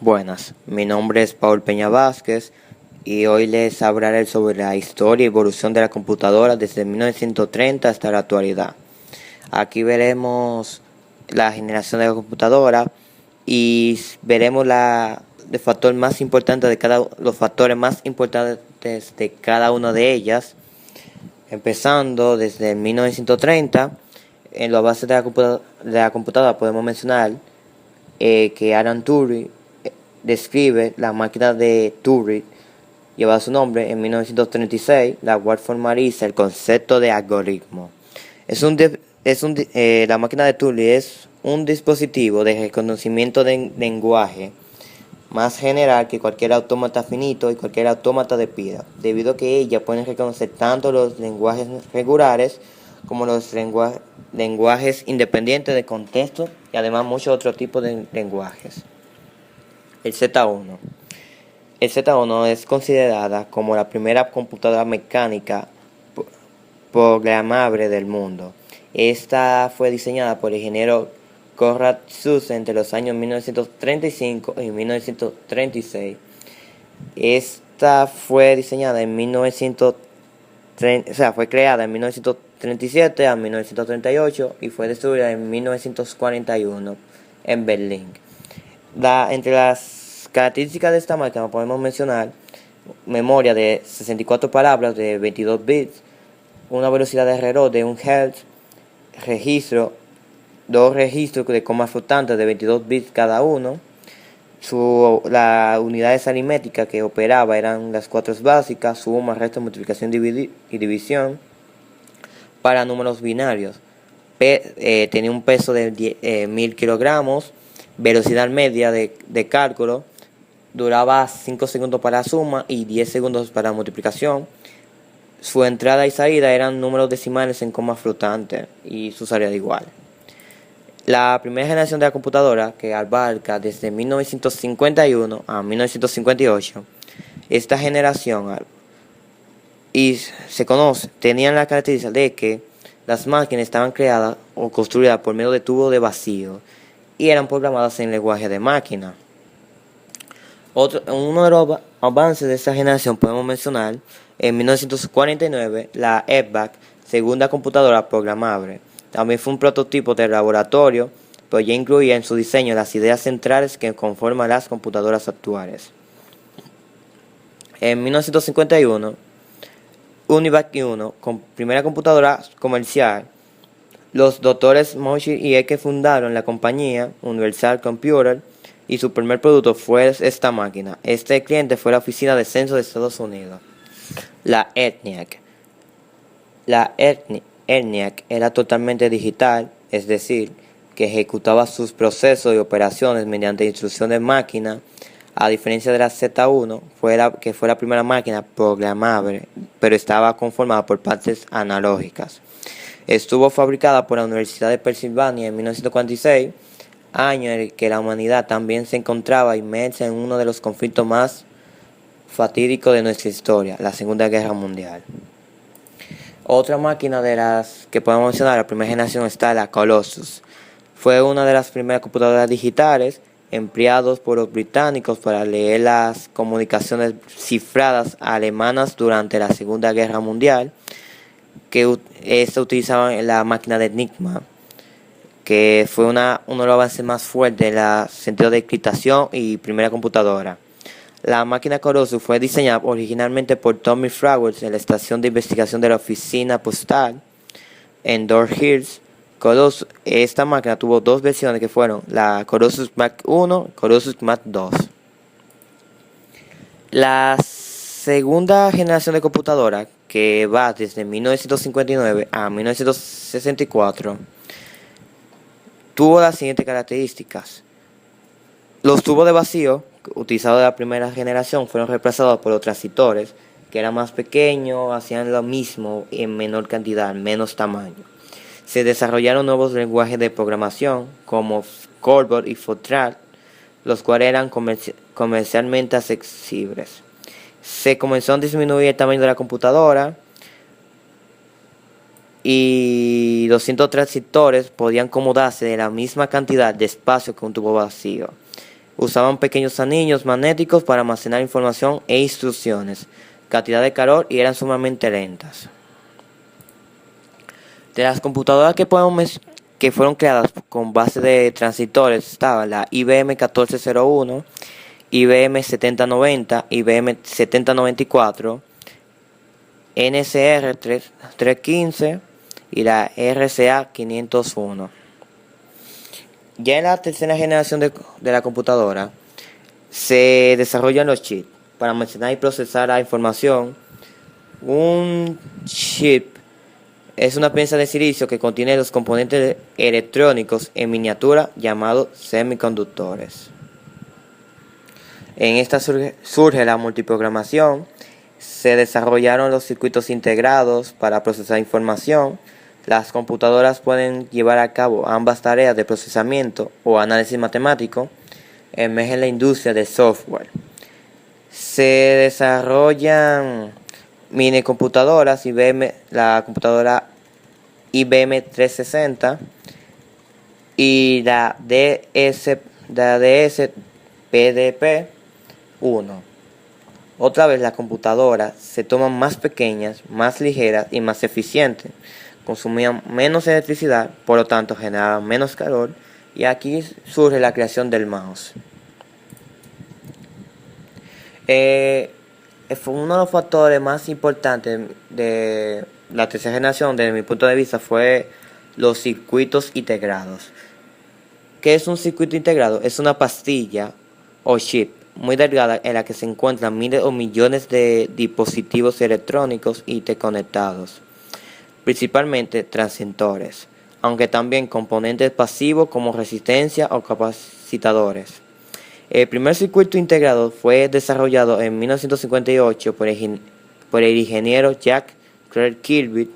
Buenas, mi nombre es Paul Peña Vázquez y hoy les hablaré sobre la historia y evolución de la computadora desde 1930 hasta la actualidad. Aquí veremos la generación de la computadora y veremos el factor más importante los factores más importantes de cada una de ellas, empezando desde 1930. En la base de la computadora podemos mencionar que Alan Turing describe la máquina de Turing, lleva su nombre en 1936, la cual formaliza el concepto de algoritmo. La máquina de Turing es un dispositivo de reconocimiento de lenguaje más general que cualquier autómata finito y cualquier autómata de pila, debido a que ella puede reconocer tanto los lenguajes regulares como los lenguajes independientes de contexto y además muchos otros tipos de lenguajes. El Z1. El Z1 es considerada como la primera computadora mecánica programable del mundo. Esta fue diseñada por el ingeniero Konrad Zuse entre los años 1935 y 1936. Esta fue diseñada en 1930, fue creada en 1937 a 1938 y fue destruida en 1941 en Berlín. Entre las características de esta máquina podemos mencionar memoria de 64 palabras de 22 bits, una velocidad de reloj de 1 Hz, dos registros de comas flotantes de 22 bits cada uno. Las unidades aritméticas que operaba eran las 4 básicas: suma, resta, multiplicación y división. Para números binarios, tenía un peso de 1000 kilogramos, velocidad media de cálculo, duraba 5 segundos para suma y 10 segundos para multiplicación. Su entrada y salida eran números decimales en coma flotante y su salida igual. La primera generación de la computadora, que abarca desde 1951 a 1958, esta generación tenían la característica de que las máquinas estaban creadas o construidas por medio de tubos de vacío y eran programadas en lenguaje de máquina. Uno de los avances de esta generación podemos mencionar en 1949 la EBAC, segunda computadora programable. También fue un prototipo de laboratorio, pero ya incluía en su diseño las ideas centrales que conforman las computadoras actuales. En 1951, UNIVAC 1, primera computadora comercial. Los doctores Moshe y Eke fundaron la compañía Universal Computer y su primer producto fue esta máquina. Este cliente fue la Oficina de Censo de Estados Unidos. La ENIAC. La ENIAC era totalmente digital, es decir, que ejecutaba sus procesos y operaciones mediante instrucciones de máquina, a diferencia de la Z1, que fue la primera máquina programable, pero estaba conformada por partes analógicas. Estuvo fabricada por la Universidad de Pensilvania en 1946, año en el que la humanidad también se encontraba inmersa en uno de los conflictos más fatídicos de nuestra historia, la Segunda Guerra Mundial. Otra máquina de las que podemos mencionar, la primera generación, está la Colossus. Fue una de las primeras computadoras digitales empleados por los británicos para leer las comunicaciones cifradas alemanas durante la Segunda Guerra Mundial, que utilizaban la máquina de Enigma, que fue uno de los avances más fuertes en el sentido de encriptación y primera computadora. La máquina Colossus fue diseñada originalmente por Tommy Flowers en la estación de investigación de la oficina postal en Door Hills. Esta máquina tuvo dos versiones que fueron la Colossus Mac 1 y Colossus Mac 2. La segunda generación de computadora, que va desde 1959 a 1964, tuvo las siguientes características. Los tubos de vacío utilizados de la primera generación fueron reemplazados por los transistores, que eran más pequeños, hacían lo mismo en menor cantidad, menos tamaño. Se desarrollaron nuevos lenguajes de programación como COBOL y Fortran, los cuales eran comercialmente accesibles. Se comenzó a disminuir el tamaño de la computadora y 200 transistores podían acomodarse de la misma cantidad de espacio que un tubo vacío. Usaban pequeños anillos magnéticos para almacenar información e instrucciones, cantidad de calor y eran sumamente lentas. De las computadoras que fueron creadas con base de transistores estaban la IBM 1401, IBM 7090, IBM 7094, NCR 315 y la RCA 501. Ya en la tercera generación de la computadora se desarrollan los chips para almacenar y procesar la información. Un chip es una pieza de silicio que contiene los componentes electrónicos en miniatura llamados semiconductores. En esta surge la multiprogramación. Se desarrollaron los circuitos integrados para procesar información. Las computadoras pueden llevar a cabo ambas tareas de procesamiento o análisis matemático. Emerge la industria del software. Se desarrollan mini computadoras, la computadora IBM 360 y la DS PDP-1. Otra vez las computadoras se toman más pequeñas, más ligeras y más eficientes. Consumían menos electricidad, por lo tanto generaban menos calor, y aquí surge la creación del mouse. Fue uno de los factores más importantes de la tercera generación, desde mi punto de vista, fue los circuitos integrados. ¿Qué es un circuito integrado? Es una pastilla o chip muy delgada en la que se encuentran miles o millones de dispositivos electrónicos interconectados, principalmente transistores, aunque también componentes pasivos como resistencia o capacitadores. El primer circuito integrado fue desarrollado en 1958 por el ingeniero Jack Kirby,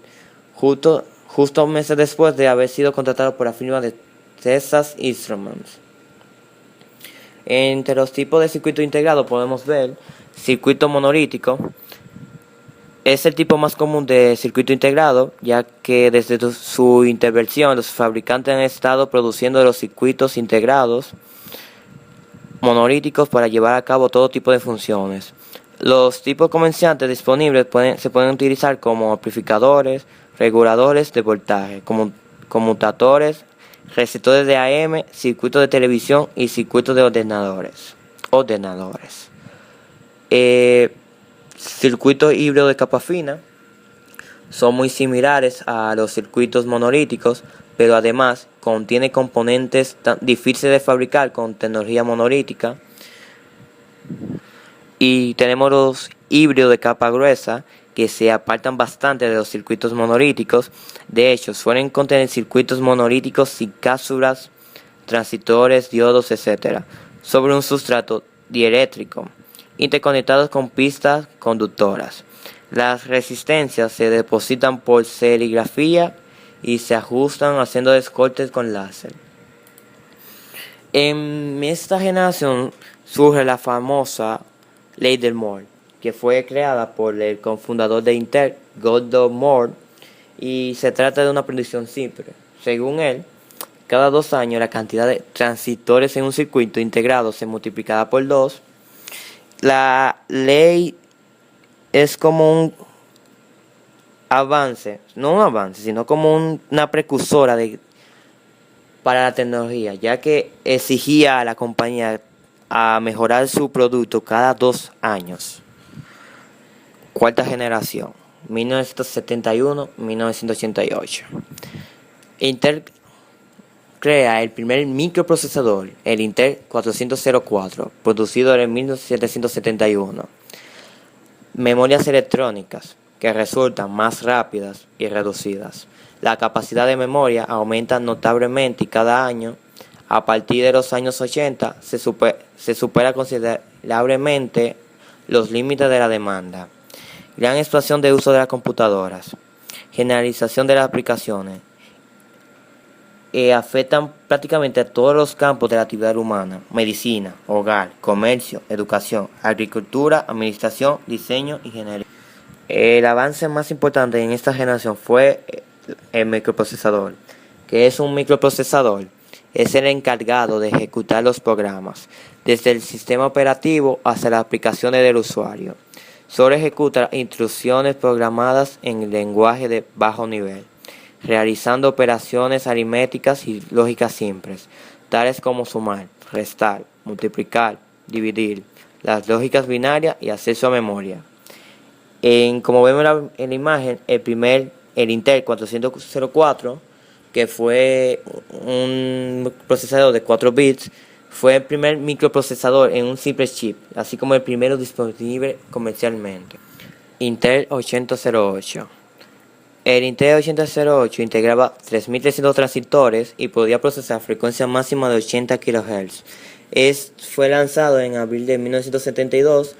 justo meses después de haber sido contratado por la firma de Texas Instruments. Entre los tipos de circuito integrado podemos ver circuito monolítico. Es el tipo más común de circuito integrado, ya que desde su intervención los fabricantes han estado produciendo los circuitos integrados monolíticos para llevar a cabo todo tipo de funciones. Los tipos comerciantes disponibles se pueden utilizar como amplificadores, reguladores de voltaje, conmutadores, receptores de AM, circuitos de televisión y circuitos de ordenadores. Circuitos híbridos de capa fina son muy similares a los circuitos monolíticos, pero además contiene componentes difíciles de fabricar con tecnología monolítica. Y tenemos los híbridos de capa gruesa, que se apartan bastante de los circuitos monolíticos. De hecho, suelen contener circuitos monolíticos sin cápsulas, transistores, diodos, etc., sobre un sustrato dieléctrico, interconectados con pistas conductoras. Las resistencias se depositan por serigrafía y se ajustan haciendo descortes con láser. En esta generación surge la famosa ley de Moore, que fue creada por el cofundador de Intel, Gordon Moore, y se trata de una predicción simple. Según él, cada 2 años la cantidad de transistores en un circuito integrado se multiplicará por 2. La ley es como un avance, no un avance, sino como una precursora para la tecnología, ya que exigía a la compañía a mejorar su producto cada 2 años. Cuarta generación, 1971-1988. Intel crea el primer microprocesador, el Intel 404, producido en 1771. Memorias electrónicas, que resultan más rápidas y reducidas. La capacidad de memoria aumenta notablemente y cada año. A partir de los años 80 se supera considerablemente los límites de la demanda. Gran expansión de uso de las computadoras. Generalización de las aplicaciones. Afectan prácticamente a todos los campos de la actividad humana: medicina, hogar, comercio, educación, agricultura, administración, diseño, ingeniería. El avance más importante en esta generación fue el microprocesador. ¿Qué es un microprocesador? es el encargado de ejecutar los programas, desde el sistema operativo hasta las aplicaciones del usuario. Solo ejecuta instrucciones programadas en lenguaje de bajo nivel, realizando operaciones aritméticas y lógicas simples, tales como sumar, restar, multiplicar, dividir, las lógicas binarias y acceso a memoria. Como vemos en la imagen, el Intel 404, que fue un procesador de 4 bits, fue el primer microprocesador en un simple chip, así como el primero disponible comercialmente. Intel 8008. El Intel 8008 integraba 3300 transistores y podía procesar frecuencia máxima de 80 kHz. Fue lanzado en abril de 1972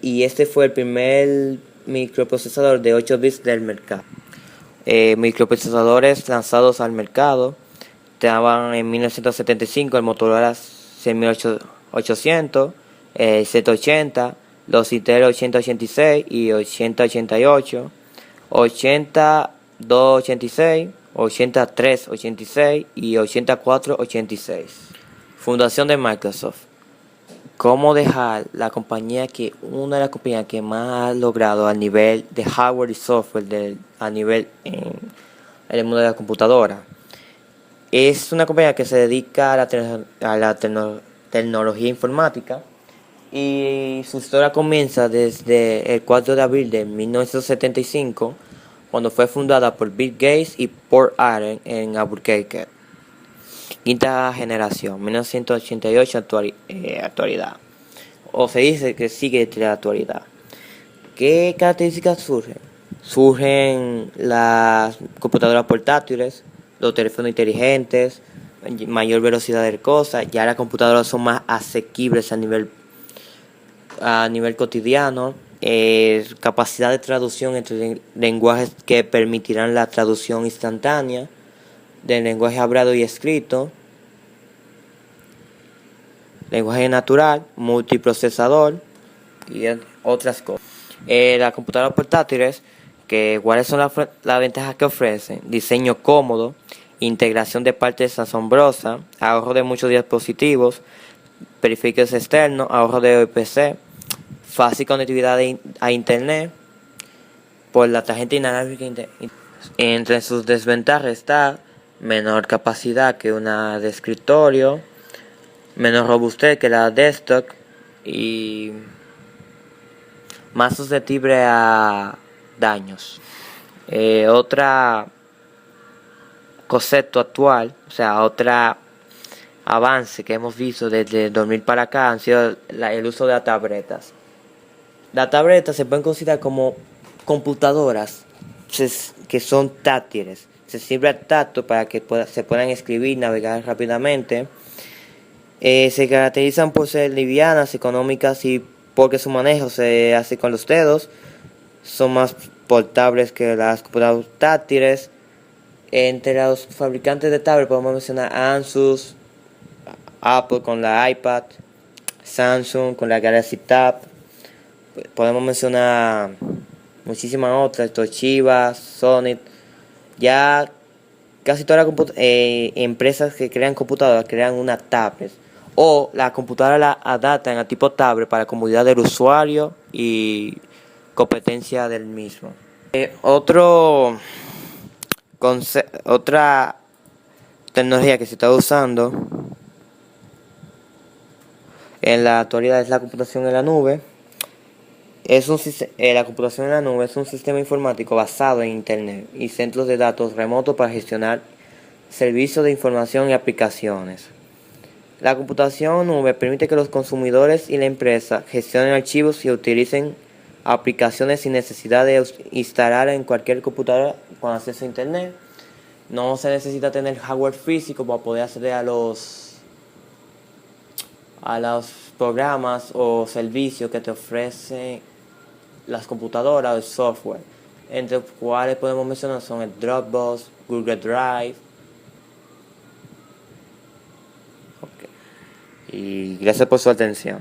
y este fue el primer microprocesador de 8 bits del mercado. Microprocesadores lanzados al mercado estaban en 1975 el Motorola 6800, el Z80, los Intel 8086 y 8088, 8286, 8386 y 8486. Fundación de Microsoft. ¿Cómo dejar la compañía una de las compañías que más ha logrado a nivel de hardware y software, a nivel en el mundo de la computadora? Es una compañía que se dedica a la tecnología informática y su historia comienza desde el 4 de abril de 1975, cuando fue fundada por Bill Gates y Paul Allen en Albuquerque. Quinta generación, 1988 actualidad. O se dice que sigue entre la actualidad. ¿Qué características surgen? Surgen las computadoras portátiles, los teléfonos inteligentes, mayor velocidad de cosas. Ya las computadoras son más asequibles a nivel cotidiano. Capacidad de traducción entre lenguajes que permitirán la traducción instantánea del lenguaje hablado y escrito, lenguaje natural, multiprocesador y otras cosas. Las computadoras portátiles, ¿cuáles son las ventajas que ofrecen? Diseño cómodo, integración de partes asombrosa, ahorro de muchos dispositivos, periféricos externos, ahorro de OPC, fácil conectividad a internet por la tarjeta inalámbrica. Entre sus desventajas está menor capacidad que una de escritorio, menos robustez que la desktop y más susceptible a daños. Otra concepto actual, otra avance que hemos visto desde el 2000 para acá han sido el uso de las tabletas. Las tabletas se pueden considerar como computadoras que son táctiles. Se sirve al tacto para que se puedan escribir, navegar rápidamente. Se caracterizan por ser livianas, económicas y porque su manejo se hace con los dedos. Son más portables que las computadoras táctiles. Entre los fabricantes de tablets podemos mencionar Asus, Apple con la iPad, Samsung con la Galaxy Tab. Podemos mencionar muchísimas otras, Toshiba, Sony. Ya casi todas las empresas que crean computadoras crean una tablet, o la computadora la adaptan a tipo tablet para comodidad del usuario y competencia del mismo. Otra tecnología que se está usando en la actualidad es la computación en la nube. La computación en la nube es un sistema informático basado en Internet y centros de datos remotos para gestionar servicios de información y aplicaciones. La computación en nube permite que los consumidores y la empresa gestionen archivos y utilicen aplicaciones sin necesidad de instalar en cualquier computadora con acceso a Internet. No se necesita tener hardware físico para poder acceder a los programas o servicios que te ofrecen las computadoras o el software, entre los cuales podemos mencionar son el Dropbox, Google Drive. Y gracias por su atención.